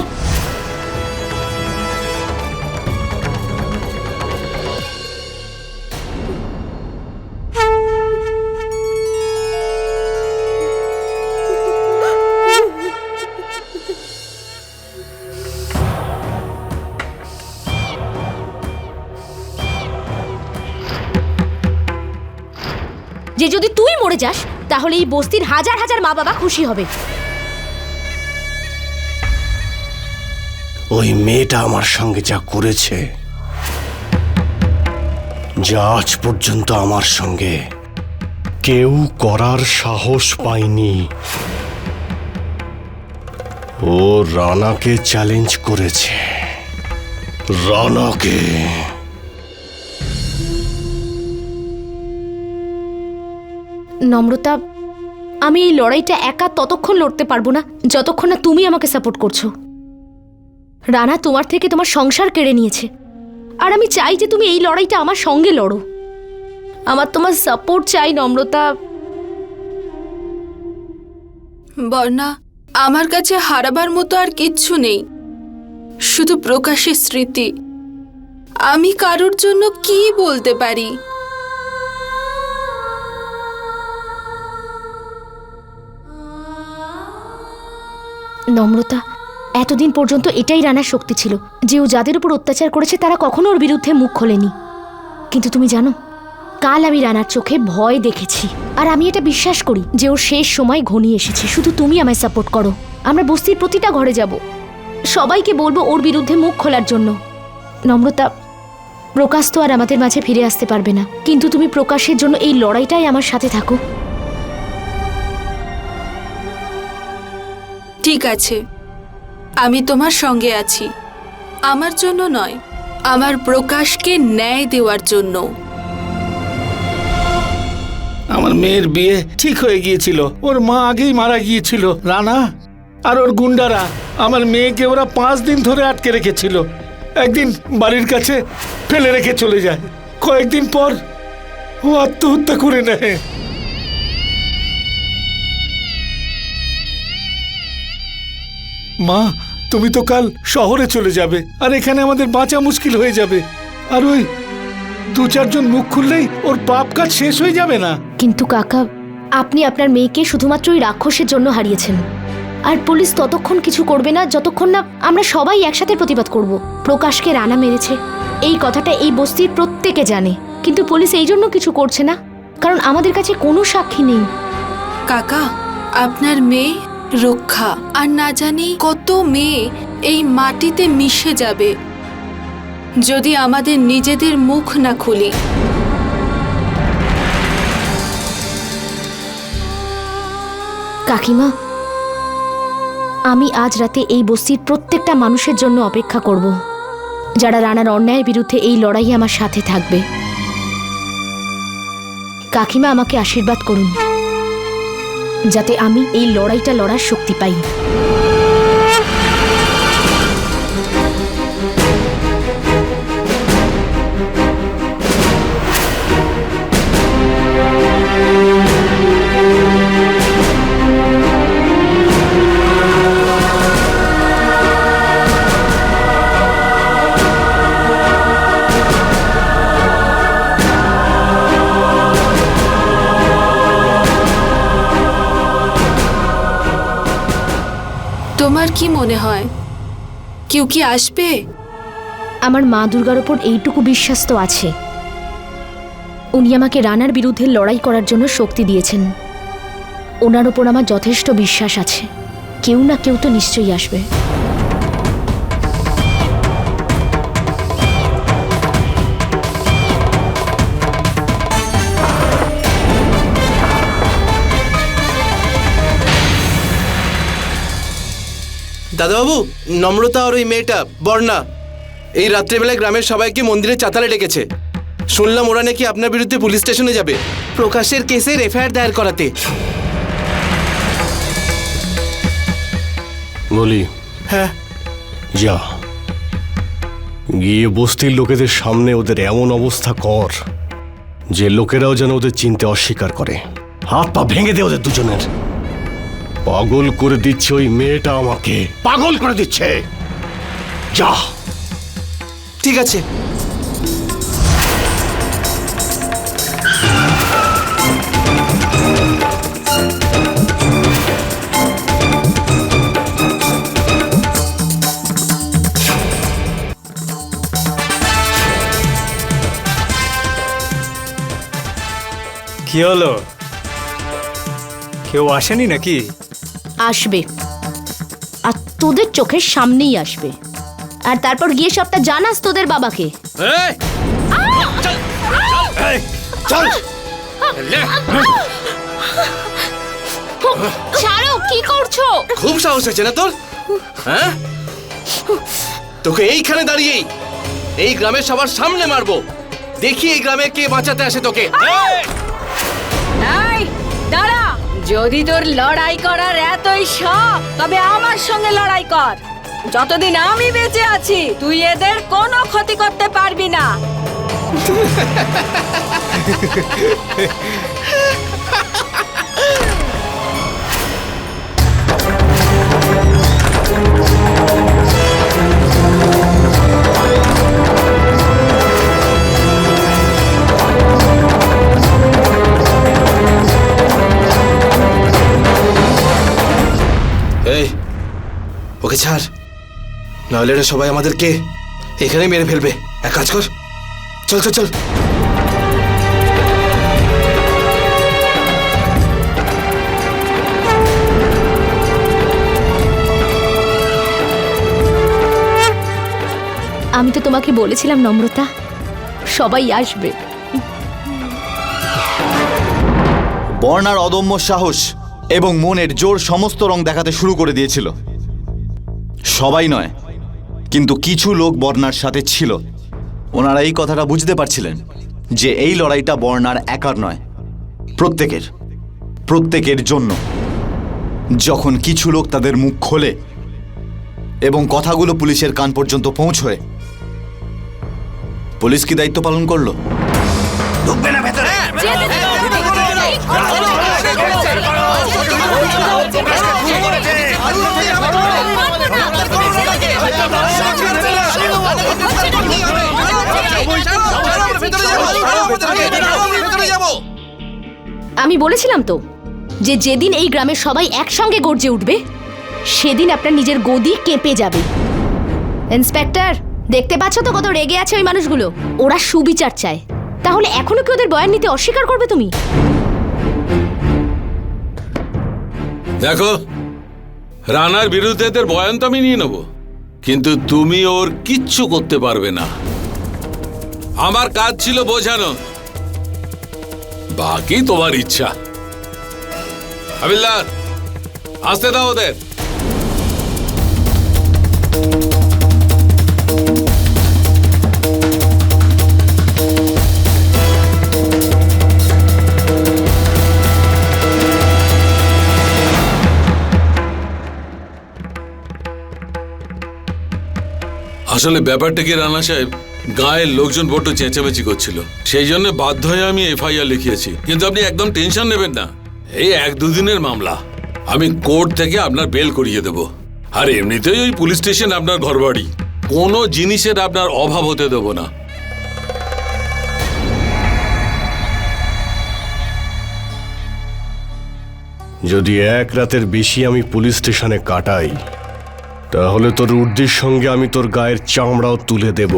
যে যদি তুই মরে যাস তাহলে এই বস্তির হাজার হাজার মা বাবা খুশি হবে। ওই মেয়েটা আমার সঙ্গে যা করেছে, যা আজ পর্যন্ত আমার সঙ্গে কেউ করার সাহস পায়নি। ও রানাকে চ্যালেঞ্জ করেছে, রানাকে। নম্রতা, আমি এই লড়াইটা একা ততক্ষণ লড়তে পারবো না যতক্ষণ না তুমি আমাকে সাপোর্ট করছো। রানা তোমার থেকে তোমার সংসার কেড়ে নিয়েছে, আর আমি চাই যে তুমি এই লড়াইটা আমার সঙ্গে লড়ো। আমার তোমার সাপোর্ট চাই নম্রতা। বর্ণা, আমার কাছে হারাবার মতো আর কিচ্ছু নেই, শুধু প্রকাশের স্মৃতি। আমি কারোর জন্য কি বলতে পারি? নম্রতা, এতদিন পর্যন্ত এটাই রানার শক্তি ছিল যে ও যাদের উপর অত্যাচার করেছে তারা কখনো ওর বিরুদ্ধে মুখ খোলেনি। কিন্তু তুমি জানো, কাল আমি রানার চোখে ভয় দেখেছি। আর আমি এটা বিশ্বাস করি যে ওর শেষ সময় ঘনিয়ে এসেছে। শুধু তুমি আমায় সাপোর্ট করো। আমরা বস্তির প্রতিটা ঘরে যাব, সবাইকে বলবো ওর বিরুদ্ধে মুখ খোলার জন্য। নম্রতা, প্রকাশ তো আর আমাদের মাঝে ফিরে আসতে পারবে না, কিন্তু তুমি প্রকাশের জন্য এই লড়াইটাই আমার সাথে থাকো। ঠিক আছে, আমি তোমার সঙ্গে আছি। আমার জন্য নয়, আমার প্রকাশকে ন্যায় দেওয়ার জন্য। আমার মেয়ের বিয়ে ঠিক হয়ে গিয়েছিল, ওর মা আগেই মারা গিয়েছিল। রানা আর ওর গুন্ডারা আমার মেয়েকে ওরা 5 দিন ধরে আটকে রেখেছিল। একদিন বাড়ির কাছে ফেলে রেখে চলে যায়, কয়েকদিন পর ও আত্মহত্যা করে নেয়। মা, তুমি তো কাল শহরে চলে যাবে, আর এখানে আমাদের বাঁচা মুশকিল হয়ে যাবে। আর ওই 2-4 জন মুখ খুললেই ওর পাপ কাজ শেষ হয়ে যাবে না? কিন্তু কাকা, আপনি আপনার মেয়েকে শুধুমাত্র ওই রাক্ষসের জন্য হারিয়েছেন, আর পুলিশ ততক্ষণ কিছু করবে না যতক্ষণ না আমরা সবাই একসাথে প্রতিবাদ করব। প্রকাশকে রানা মেরেছে এই কথাটা এই বস্তির প্রত্যেকে জানে, কিন্তু পুলিশ এই জন্য কিছু করছে না কারণ আমাদের কাছে কোনো সাক্ষী নেই। কাকা, আপনার মেয়ে রক্ষা, আর না জানি কত মেয়ে এই মাটিতে মিশে যাবে যদি আমাদের নিজেদের মুখ না খুলি। কাকিমা, আমি আজ রাতে এই বস্তির প্রত্যেকটা মানুষের জন্য অপেক্ষা করব, যারা রানার অন্যায়ের বিরুদ্ধে এই লড়াইয়ে আমার সাথে থাকবে। কাকিমা, আমাকে আশীর্বাদ করুন যাতে আমি এই লড়াইটা লড়ার শক্তি পাই। তোমার কি মনে হয় কেউ কি আসবে? আমার মা দুর্গার ওপর এইটুকু বিশ্বাস তো আছে, উনি আমাকে রানার বিরুদ্ধে লড়াই করার জন্য শক্তি দিয়েছেন। ওনার ওপর আমার যথেষ্ট বিশ্বাস আছে, কেউ না কেউ তো নিশ্চয়ই আসবে। দাদাবাবু, নম্রতা আর ওই মেয়েটা বর্ণা এই রাত্রেবেলায় গ্রামের সবাইকে মন্দিরে চাতালে ডেকেছে। শুনলাম ওরা নাকি আপনার বিরুদ্ধে পুলিশ স্টেশনে যাবে প্রকাশের কেসের এফআইআর দায়ের করাতে। বলি, হ্যাঁ, যা গিয়ে বস্তির লোকেদের সামনে ওদের এমন অবস্থা কর যে লোকেরাও যেন ওদের চিনতে অস্বীকার করে। হাত পা ভেঙে দে ওদের দুজনের। পাগল করে দিচ্ছে ওই মেয়েটা, আমাকে পাগল করে দিচ্ছে। যা। ঠিক আছে। কি হলো, কেউ আসেনি নাকি? আসবে, আর তোদের চোখের সামনেই আসবে, আর তারপর গিয়ে সবটা জানাস তোদের বাবাকে। চল। ছাড়ো, কি করছো? খুব সাহস হয়েছে না তোর? হ্যাঁ, তোকে এইখানে দাঁড়িয়েই এই গ্রামের সবার সামনে মারবো। দেখি এই গ্রামে কে বাঁচাতে আসে তোকে। দাঁড়া, যদি তোর লড়াই করার এতই শখ তবে আমার সঙ্গে লড়াই কর। যতদিন আমি বেঁচে আছি তুই এদের কোনো ক্ষতি করতে পারবি না। এই, ওকে ছাড়, নাহলে এরা সবাই আমাদেরকে এখানে মেরে ফেলবে। এক কাজ কর, চল চল চল। আমি তো তোমাকে বলেছিলাম নম্রতা, সবাই আসবে। বর্ণার অদম্য সাহস এবং মনের জোর সমস্ত রং দেখাতে শুরু করে দিয়েছিল। সবাই নয়, কিন্তু কিছু লোক বর্ণার সাথে ছিল। ওনারা এই কথাটা বুঝতে পারছিলেন যে এই লড়াইটা বর্ণার একার নয়, প্রত্যেকের জন্য। যখন কিছু লোক তাদের মুখ খোলে এবং কথাগুলো পুলিশের কান পর্যন্ত পৌঁছয়, পুলিশ কি দায়িত্ব পালন করলো? ঢুকবে না ভেতরে। আমি বলেছিলাম তো যে যেদিন এই গ্রামের সবাই একসঙ্গে গর্জে উঠবে সেদিন আপনার নিজের গদি কেঁপে যাবে। ইন্সপেক্টর, দেখতে পাচ্ছ তো কত রেগে আছে ওই মানুষগুলো। ওরা সুবিচার চায়। তাহলে এখনো কি ওদের বয়ান নিতে অস্বীকার করবে তুমি? দেখো, রানার বিরুদ্ধে এদের বয়ান তো আমি নিয়ে নেব, কিন্তু তুমি ওর কিচ্ছু করতে পারবে না। আমার কাজ ছিল বোঝানো, বাকি তোমার ইচ্ছা। হাবিলদার, আসতে দাও ওদের। আসলে ব্যাপারটা কি রানা সাহেব, গায়ের লোকজন বড্ড চেঁচামেচি করছিল, সেই জন্য বাধ্য হয়ে আমি এফআইআর লিখিয়েছি। কিন্তু আপনি একদম টেনশন নেবেন না, এই 1-2 দিনের মামলা। আমি কোর্ট থেকে আপনার বেল করিয়ে দেব। আর এমনিতেই ওই পুলিশ স্টেশন আপনার ঘরবাড়ি, কোনো জিনিসের আপনার অভাব হতে দেব না। যদি এক রাতের বেশি আমি পুলিশ স্টেশনে কাটাই, তাহলে তোর উর্দির সঙ্গে আমি তোর গায়ের চামড়াও তুলে দেব।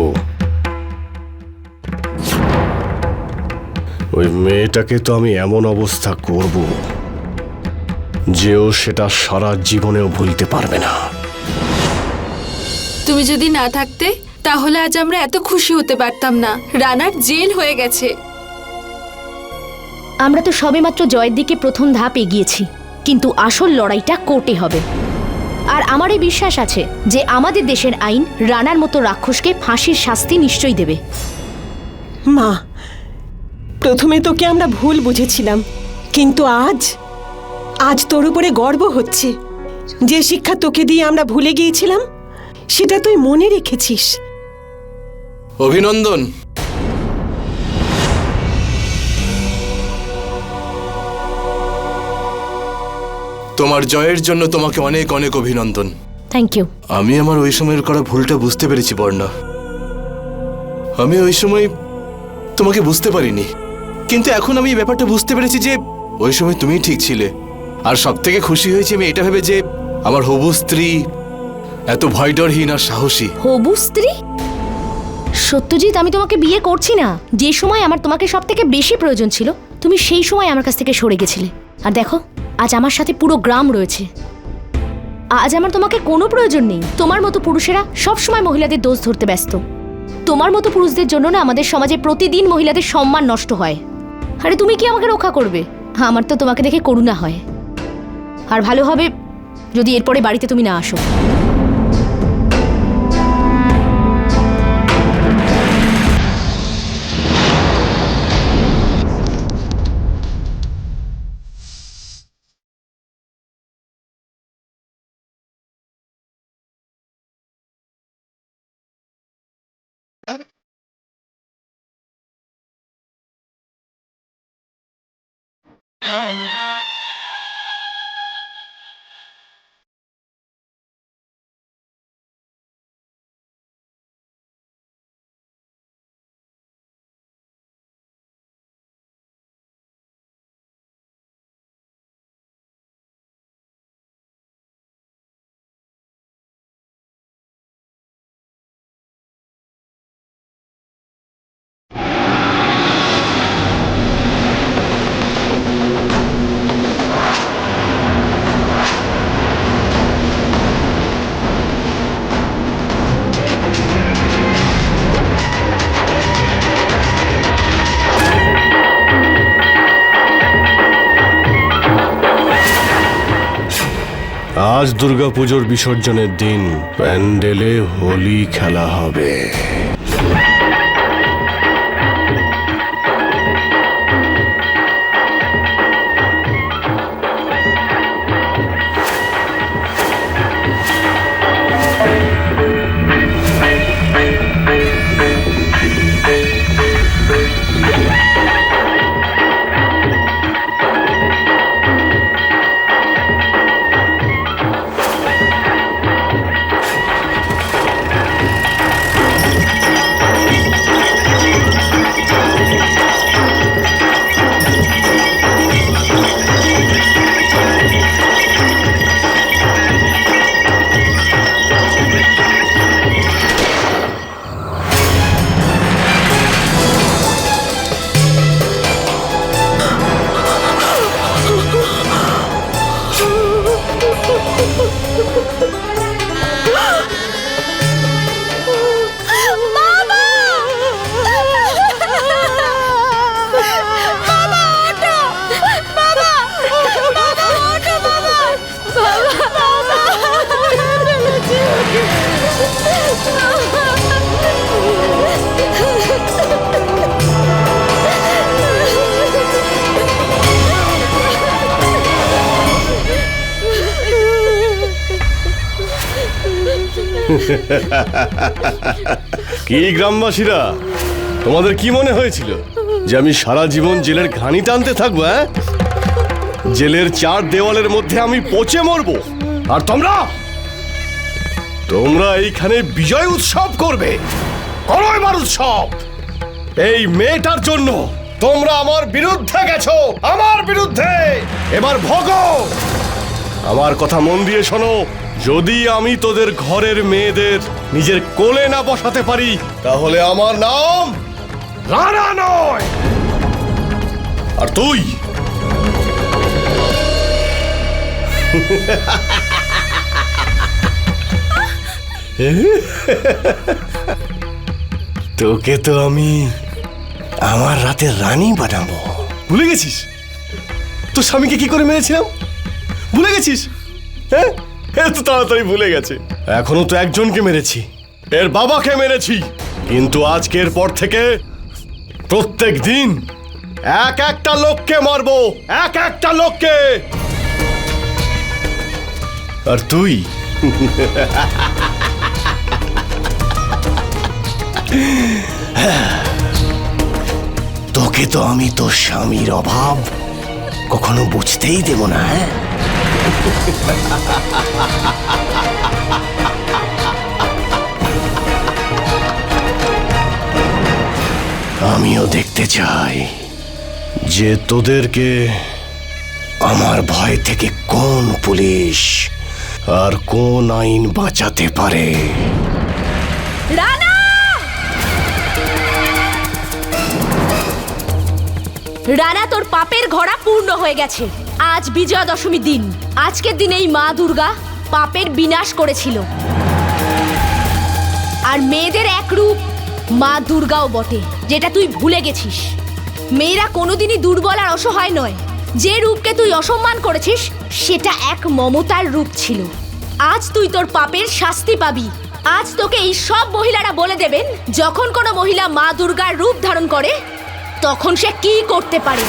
ওই মেয়েটাকে তো আমি এমন অবস্থা করব যে ও সেটা সারা জীবনেও ভুলতে পারবে না। তুমি যদি না থাকতে তাহলে আজ আমরা এত খুশি হতে পারতাম না। রানার জেল হয়ে গেছে। আমরা তো সবেমাত্র জয়ের দিকে প্রথম ধাপ এগিয়েছি, কিন্তু আসল লড়াইটা কোর্টে হবে। আর আমার এই বিশ্বাস আছে যে আমাদের দেশের আইন রানার মতো রাক্ষসকে ফাঁসির শাস্তি নিশ্চয়ই দেবে। মা, প্রথমে তোকে আমরা ভুল বুঝেছিলাম, কিন্তু আজ তোর উপরে গর্ব হচ্ছে। যে শিক্ষা তোকে দিয়ে আমরা ভুলে গিয়েছিলাম সেটা তুই মনে রেখেছিস। অভিনন্দন। তোমার জয়ের জন্য তোমাকে অনেক অনেক অভিনন্দন। Thank you. আমি আমার ওই সময়ের করা ভুলটা বুঝতে পেরেছি বর্ণা। আমি ওই সময় তোমাকে বুঝতে পারিনি, কিন্তু এখন আমি এই ব্যাপারটা বুঝতে পেরেছি যে ওই সময় তুমিই ঠিক ছিলে। আর সব থেকে খুশি হয়েছি আমি এটা ভেবে যে আমার হবু স্ত্রী এত ভয়ডরহীন আর সাহসী। হবু স্ত্রী? সত্যজিৎ, আমি তোমাকে বিয়ে করছি না। যে সময় আমার তোমাকে সব থেকে বেশি প্রয়োজন ছিল, তুমি সেই সময় আমার কাছ থেকে সরে গেছিলে। আর দেখো, আজ আমার সাথে পুরো গ্রাম রয়েছে। আজ আমার তোমাকে কোনো প্রয়োজন নেই। তোমার মতো পুরুষেরা সব সময় মহিলাদের দোষ ধরতে ব্যস্ত। তোমার মতো পুরুষদের জন্য না আমাদের সমাজে প্রতিদিন মহিলাদের সম্মান নষ্ট হয়। আরে তুমি কি আমাকে রক্ষা করবে? আমার তো তোমাকে দেখে করুণা হয়। আর ভালো হবে যদি এরপরে বাড়িতে তুমি না আসো। আজ দুর্গাপুজোর বিসর্জনের দিন প্যান্ডেলে হোলি খেলা হবে। কি গ্রামবাসীরা, তোমাদের কি মনে হয়েছিল যে আমি সারা জীবন জেলের ঘানি টানতে থাকবো? জেলের চার দেওয়ালের মধ্যে আমি পচে মরবো, আর তোমরা এইখানে বিজয় উৎসব করবে। করো এবার উৎসব। এই মেয়েটার জন্য তোমরা আমার বিরুদ্ধে গেছো, আমার বিরুদ্ধে। এবার ভোগো। আমার কথা মন দিয়ে শোনো, যদি আমি তোদের ঘরের মেয়েদের নিজের কোলে না বসাতে পারি, তাহলে আমার নাম রানা নয়। আর তুই তোকে তো আমি আমার রাতের রানী বানাবো। ভুলে গেছিস তোর স্বামীকে কি করে মেরেছিলাম? ভুলে গেছিস? হ্যাঁ, এত তাড়াতাড়ি ভুলে গেছে। এখনো তো একজনকে মেরেছি, এর বাবাকে মেরেছি। কিন্তু আজকের পর থেকে প্রত্যেক দিন এক একটা লোককে মারবো, এক একটা লোককে। আর তুই তোকে তো আমি তোর স্বামীর অভাব কখনো বুঝতেই দেব না। আমিও দেখতে চাই যে তোদেরকে আমার ভয় থেকে কোন পুলিশ আর কোন আইন বাঁচাতে পারে। রানা! রানা, তোর পাপের ঘোড়া পূর্ণ হয়ে গেছে। আজ বিজয়া দশমী দিন। আজকের দিনেই মা দুর্গা পাপের বিনাশ করেছিল। আর মেয়েদের এক রূপ মা দুর্গাও বটে, যেটা তুই ভুলে গেছিস। মেয়েরা কোনোদিনই দুর্বল আর অসহায় নয়। যে রূপকে তুই অসম্মান করেছিস সেটা এক মমতার রূপ ছিল। আজ তুই তোর পাপের শাস্তি পাবি। আজ তোকে এই সব মহিলারা বলে দেবেন, যখন কোনো মহিলা মা দুর্গার রূপ ধারণ করে তখন সে কি করতে পারে।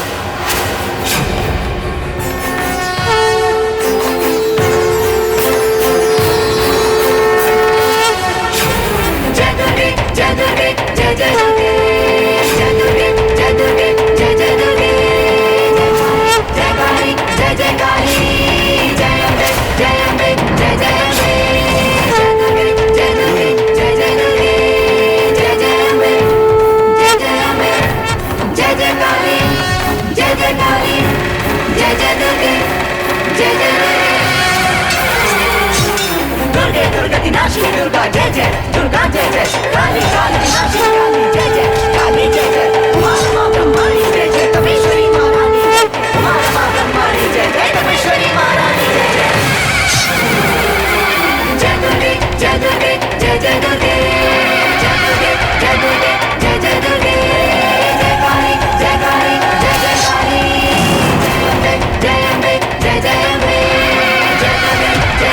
जय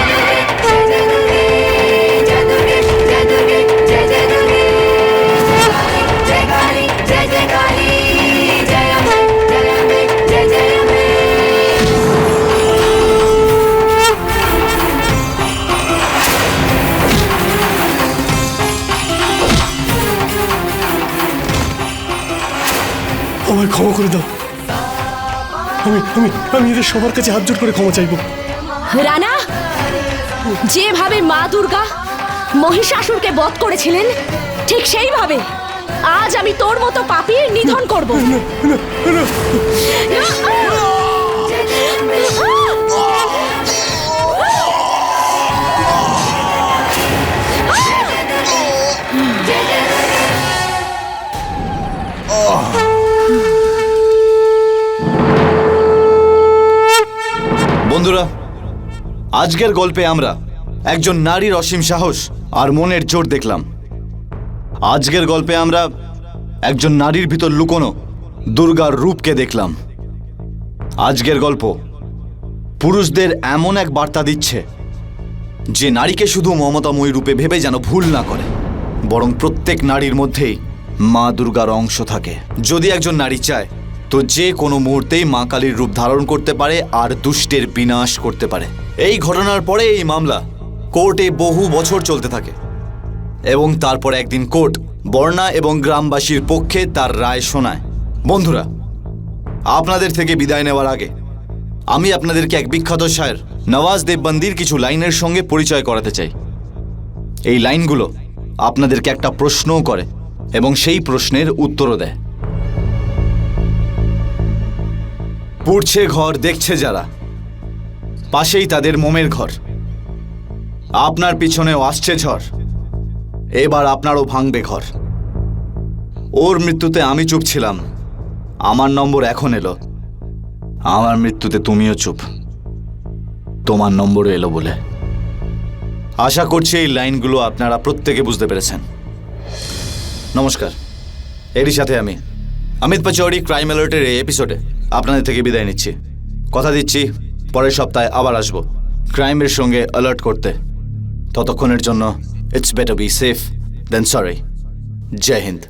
ক্ষমা করে দাও। আমি আমি আমি এদের সবার কাছে হাত জোড় করে ক্ষমা চাইবো। রানা, যেভাবে মা দুর্গা মহিষাসুরকে বধ করেছিলেন ঠিক সেইভাবে আজ আমি তোর মতো পাপীর নিধন করব। বন্ধুরা, আজকের গল্পে আমরা একজন নারীর অসীম সাহস আর মনের জোর দেখলাম। আজকের গল্পে আমরা একজন নারীর ভিতর লুকোনো দুর্গার রূপকে দেখলাম। আজকের গল্প পুরুষদের এমন এক বার্তা দিচ্ছে যে নারীকে শুধু মমতাময়ী রূপে ভেবে যেন ভুল না করে, বরং প্রত্যেক নারীর মধ্যেই মা দুর্গার অংশ থাকে। যদি একজন নারী চায় তো যে কোনো মুহূর্তেই মা কালীর রূপ ধারণ করতে পারে আর দুষ্টের বিনাশ করতে পারে। এই ঘটনার পরে এই মামলা কোর্টে বহু বছর চলতে থাকে এবং তারপর একদিন কোর্ট বর্ণা এবং গ্রামবাসীর পক্ষে তার রায় শোনায়। বন্ধুরা, আপনাদের থেকে বিদায় নেওয়ার আগে আমি আপনাদেরকে এক বিখ্যাত শায়ের নওয়াজ দেববন্দির কিছু লাইনের সঙ্গে পরিচয় করাতে চাই। এই লাইনগুলো আপনাদেরকে একটা প্রশ্নও করে এবং সেই প্রশ্নের উত্তরও দেয়। পুড়ছে ঘর দেখছে যারা, পাশেই তাদের মোমের ঘর। আপনার পিছনেও আসছে ঝড়, এবার আপনারও ভাঙবে ঘর। ওর মৃত্যুতে আমি চুপ ছিলাম, আমার নম্বর এখন এলো। আমার মৃত্যুতে তুমিও চুপ, তোমার নম্বরও এলো বলে। আশা করছি এই লাইনগুলো আপনারা প্রত্যেকে বুঝতে পেরেছেন। নমস্কার, এরই সাথে আমি অমিত পাচৌরি ক্রাইম অ্যালার্টের এই এপিসোডে আপনাদের থেকে বিদায় নিচ্ছি। কথা দিচ্ছি পরের সপ্তাহে আবার আসবো ক্রাইমের সঙ্গে অ্যালার্ট করতে। ততক্ষণের জন্য it's better be safe than sorry. জয় হিন্দ।